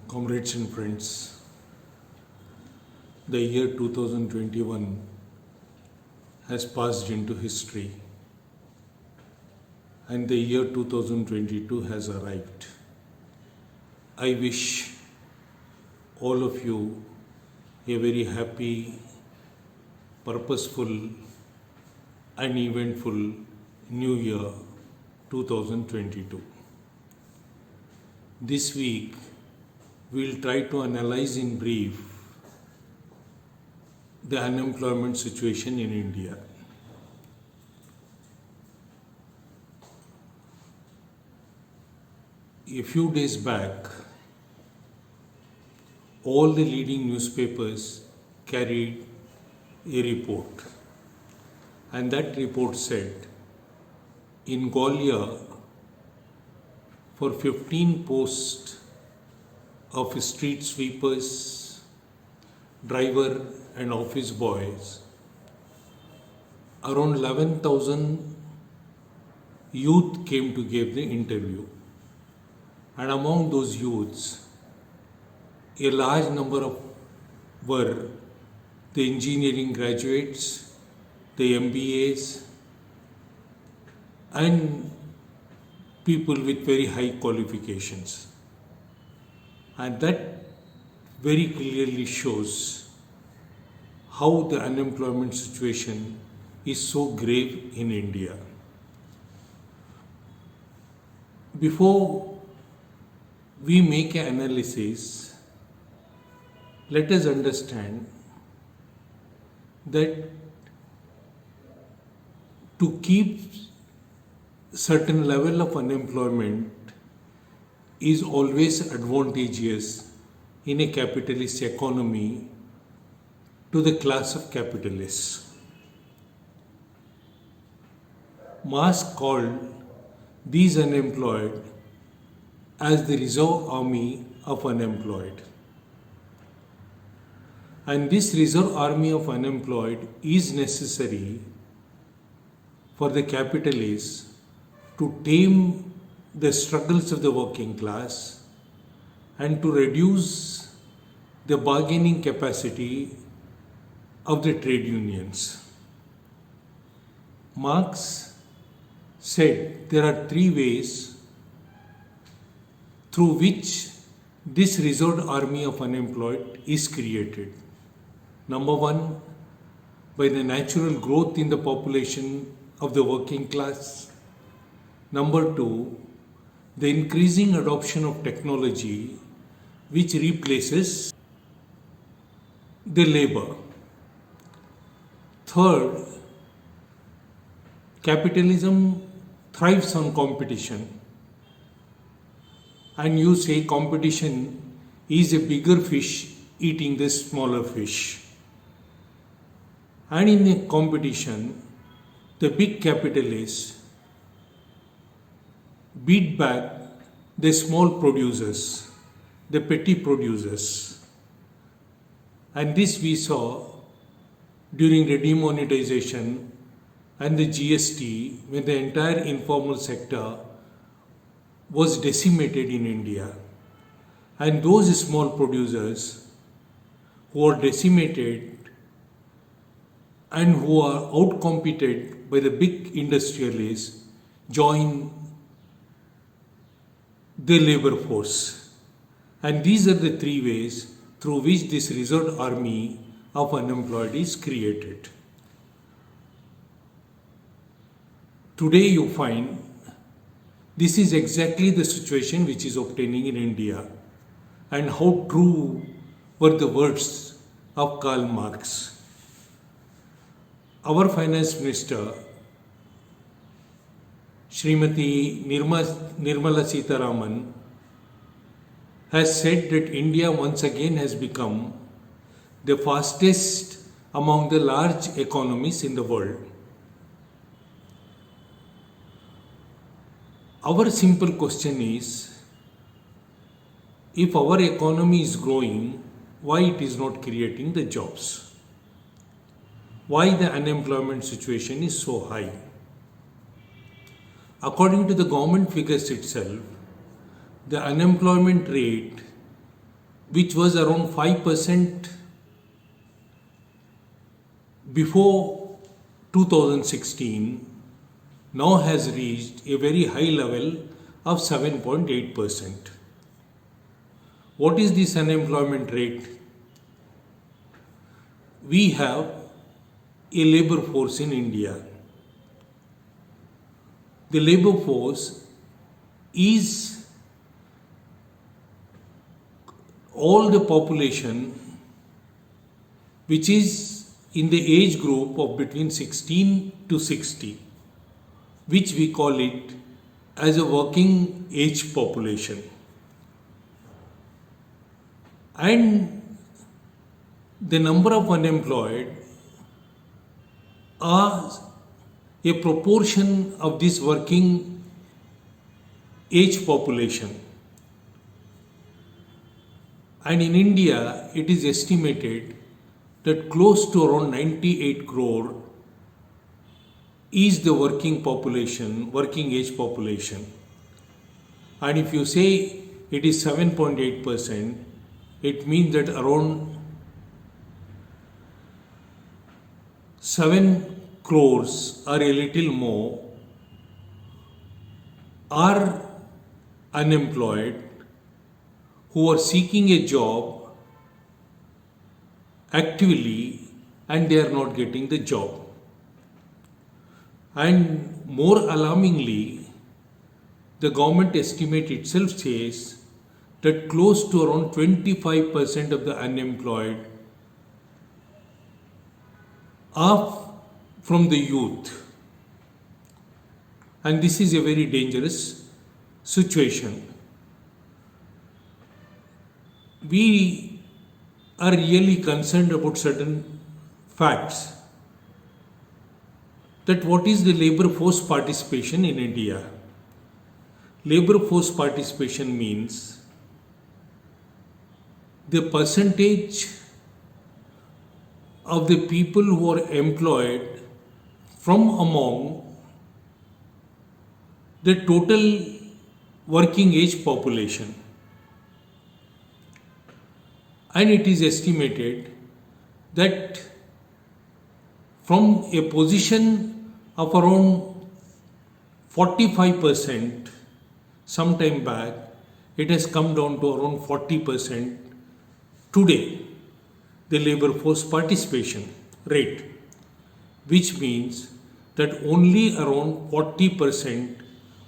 Comrades and friends, the year 2021 has passed into history and the year 2022 has arrived. I wish all of you a very happy, purposeful and eventful New Year 2022. This week, we'll try to analyze in brief the unemployment situation in India. A few days back, all the leading newspapers carried a report, and that report said in Gwalior, for 15 posts of street sweepers, driver and office boys, around 11,000 youth came to give the interview. And among those youths, a large number of were the engineering graduates, the MBAs, and people with very high qualifications. And that very clearly shows how the unemployment situation is so grave in India. Before we make an analysis, let us understand that to keep certain level of unemployment is always advantageous in a capitalist economy to the class of capitalists. Marx called these unemployed as the reserve army of unemployed. And this reserve army of unemployed is necessary for the capitalists to tame the struggles of the working class and to reduce the bargaining capacity of the trade unions. Marx said there are three ways through which this reserved army of unemployed is created. Number one, by the natural growth in the population of the working class. Number two, the increasing adoption of technology which replaces the labor. Third, capitalism thrives on competition. And you say competition is a bigger fish eating the smaller fish. And in the competition, the big capitalists beat back the small producers, the petty producers. And this we saw during the demonetization and the GST, when the entire informal sector was decimated in India. And those small producers who are decimated and who are outcompeted by the big industrialists join the labor force. And these are the three ways through which this reserved army of unemployed is created. Today you find this is exactly the situation which is obtaining in India, and how true were the words of Karl Marx. Our Finance Minister, Srimati Nirmala Sitharaman, has said that India once again has become the fastest among the large economies in the world. Our simple question is, if our economy is growing, why it is not creating the jobs? Why the unemployment situation is so high? According to the government figures itself, the unemployment rate which was around 5% before 2016, now has reached a very high level of 7.8%. What is this unemployment rate? We have a labor force in India. The labor force is all the population which is in the age group of between 16 to 60, which we call it as a working age population. And the number of unemployed are a proportion of this working age population. And in India, it is estimated that close to around 98 crore is the working population, working age population. And if you say it is 7.8%, it means that around 7 crores or a little more are unemployed who are seeking a job actively and they are not getting the job. And more alarmingly, the government estimate itself says that close to around 25% of the unemployed are from the youth. And this is a very dangerous situation. We are really concerned about certain facts. That what is the labor force participation in India? Labor force participation means the percentage of the people who are employed from among the total working age population. And it is estimated that from a position of around 45% some time back, it has come down to around 40% today, the labor force participation rate, which means that only around 40%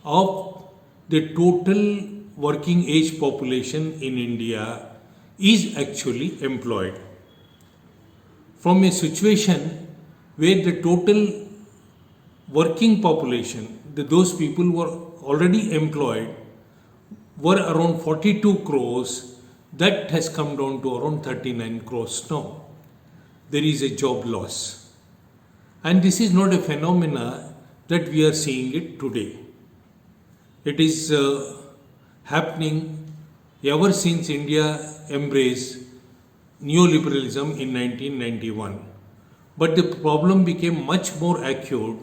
of the total working age population in India is actually employed. From a situation where the total working population, those people who are already employed, were around 42 crores, that has come down to around 39 crores now. There is a job loss. And this is not a phenomena that we are seeing it today. It is happening ever since India embraced neoliberalism in 1991. But the problem became much more acute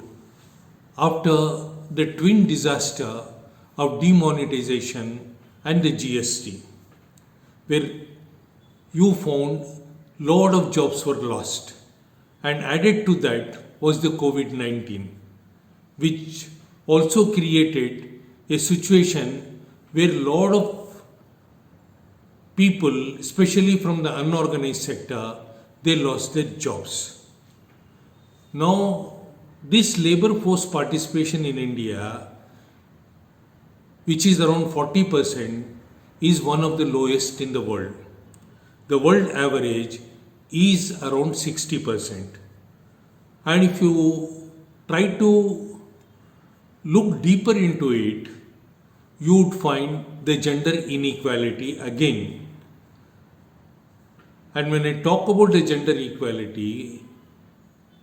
after the twin disaster of demonetization and the GST, where you found lot of jobs were lost, and added to that was the COVID-19, which also created a situation where lot of people, especially from the unorganized sector, they lost their jobs. Now, this labor force participation in India, which is around 40%, is one of the lowest in the world. The world average is around 60%. And if you try to look deeper into it, you would find the gender inequality again. And when I talk about the gender equality,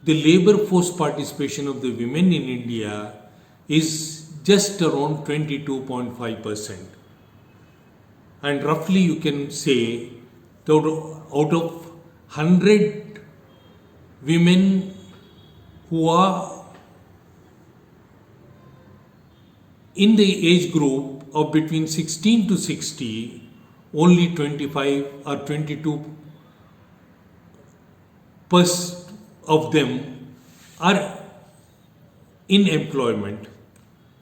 the labor force participation of the women in India is just around 22.5%. And roughly you can say that out of 100 women who are in the age group of between 16 to 60, only 25 or 22% of them are in employment.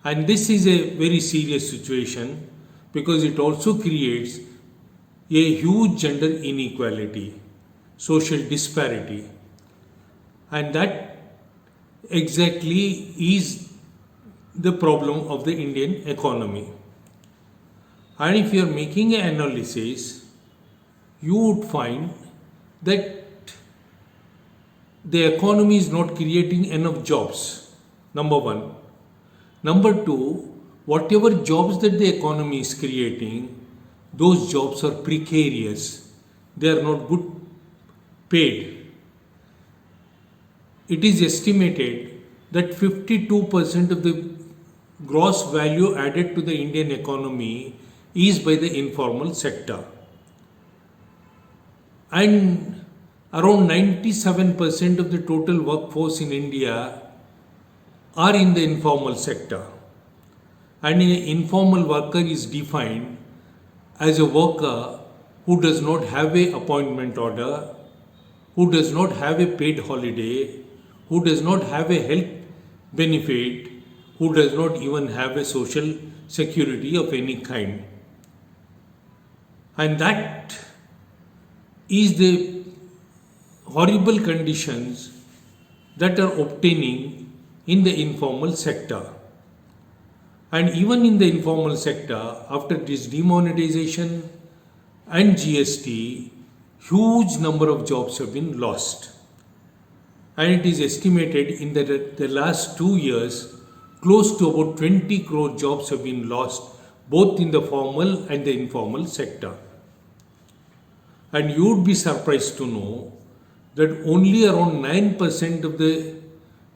And this is a very serious situation because it also creates a huge gender inequality, social disparity, and that exactly is the problem of the Indian economy. And if you are making an analysis, you would find that the economy is not creating enough jobs. Number one. Number two, whatever jobs that the economy is creating, those jobs are precarious. They are not good paid. It is estimated that 52% of the gross value added to the Indian economy is by the informal sector. And around 97% of the total workforce in India are in the informal sector. And an informal worker is defined as a worker who does not have a appointment order, who does not have a paid holiday, who does not have a health benefit, who does not even have a social security of any kind. And that is the horrible conditions that are obtaining in the informal sector. And even in the informal sector, after this demonetization and GST, huge number of jobs have been lost. And it is estimated in the last 2 years, close to about 20 crore jobs have been lost, both in the formal and the informal sector. And you would be surprised to know that only around 9% of the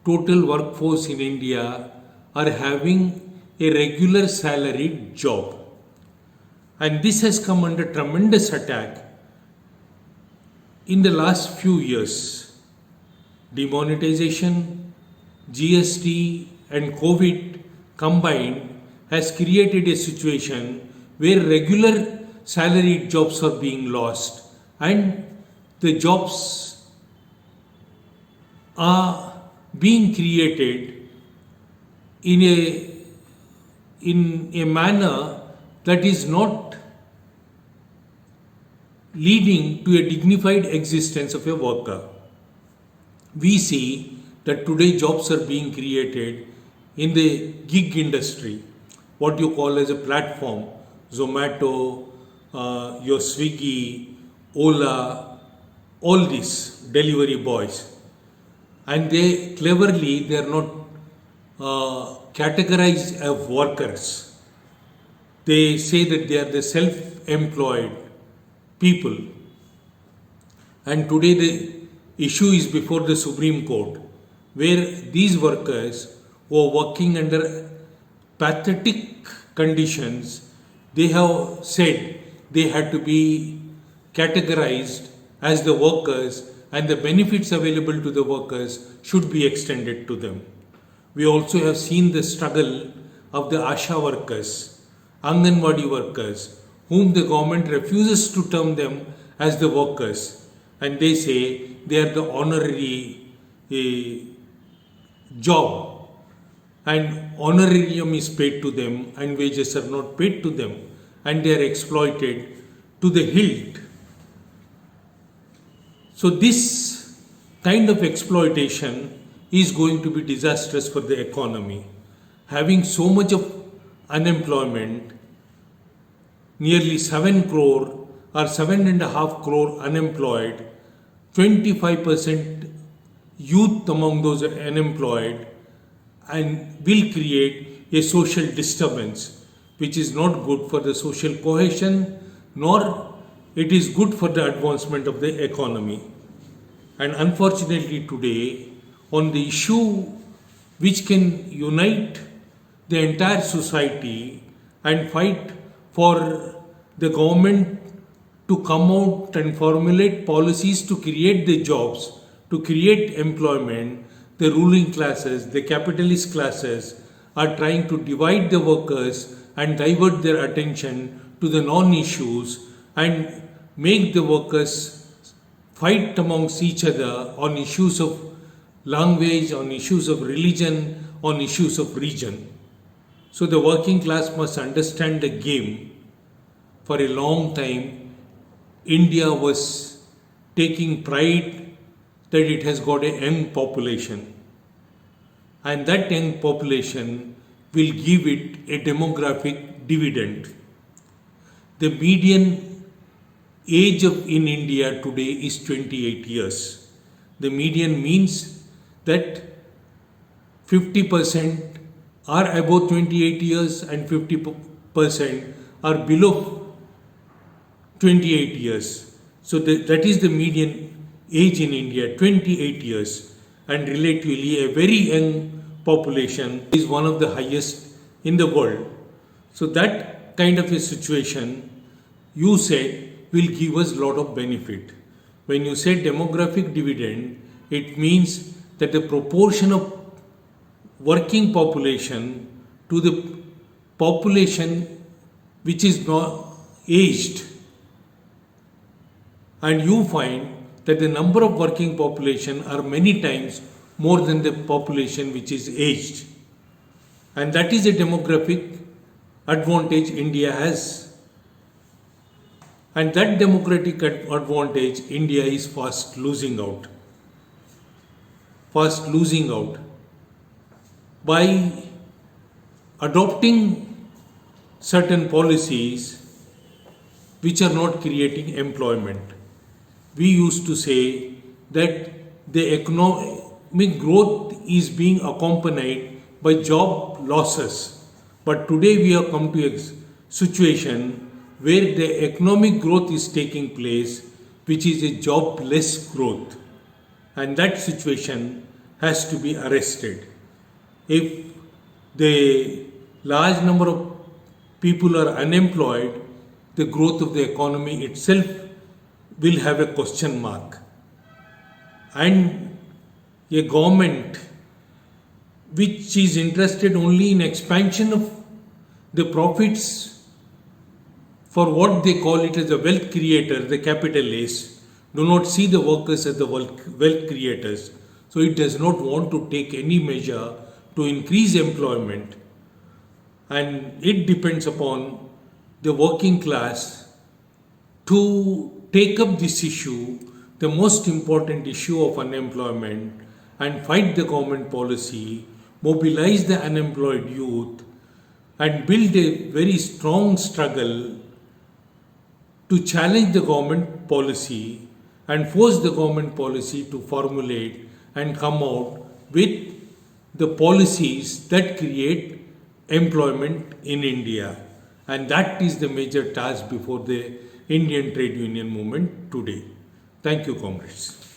total workforce in India are having a regular salaried job. And this has come under tremendous attack in the last few years. Demonetization, GST and COVID combined has created a situation where regular salaried jobs are being lost and the jobs are being created in a manner that is not leading to a dignified existence of a worker. We see that today jobs are being created in the gig industry, what you call as a platform, Zomato, your Swiggy, Ola, all these delivery boys. And they are not categorized as workers. They say that they are the self-employed people. And today the issue is before the Supreme Court, where these workers who are working under pathetic conditions, they have said they had to be categorized as the workers and the benefits available to the workers should be extended to them. We also have seen the struggle of the Asha workers, Anganwadi workers, whom the government refuses to term them as the workers, and they say they are the honorary job, and honorarium is paid to them and wages are not paid to them, and they are exploited to the hilt. So this kind of exploitation is going to be disastrous for the economy. Having so much of unemployment, nearly 7 crore or 7.5 crore unemployed, 25% youth among those unemployed, and will create a social disturbance which is not good for the social cohesion, nor it is good for the advancement of the economy. And unfortunately today, on the issue which can unite the entire society and fight for the government to come out and formulate policies to create the jobs, to create employment, the ruling classes, the capitalist classes are trying to divide the workers and divert their attention to the non-issues and make the workers fight amongst each other on issues of language, on issues of religion, on issues of region. So the working class must understand the game. For a long time, India was taking pride that it has got a young population, and that young population will give it a demographic dividend. The median age in India today is 28 years. The median means that 50% are above 28 years and 50% are below 28 years. So that is the median age in India, 28 years, and relatively a very young population is one of the highest in the world. So that kind of a situation, you said, will give us a lot of benefit. When you say demographic dividend, it means that the proportion of working population to the population which is not aged, and you find that the number of working population are many times more than the population which is aged, and that is a demographic advantage India has. And that democratic advantage India is fast losing out. By adopting certain policies which are not creating employment. We used to say that the economic growth is being accompanied by job losses. But today we have come to a situation where the economic growth is taking place, which is a jobless growth. And that situation has to be arrested. If the large number of people are unemployed, the growth of the economy itself will have a question mark. And a government which is interested only in expansion of the profits for what they call it as a wealth creator, the capitalists, do not see the workers as the wealth creators. So it does not want to take any measure to increase employment. And it depends upon the working class to take up this issue, the most important issue of unemployment, and fight the government policy, mobilize the unemployed youth, and build a very strong struggle to challenge the government policy and force the government policy to formulate and come out with the policies that create employment in India. And that is the major task before the Indian trade union movement today. Thank you, comrades.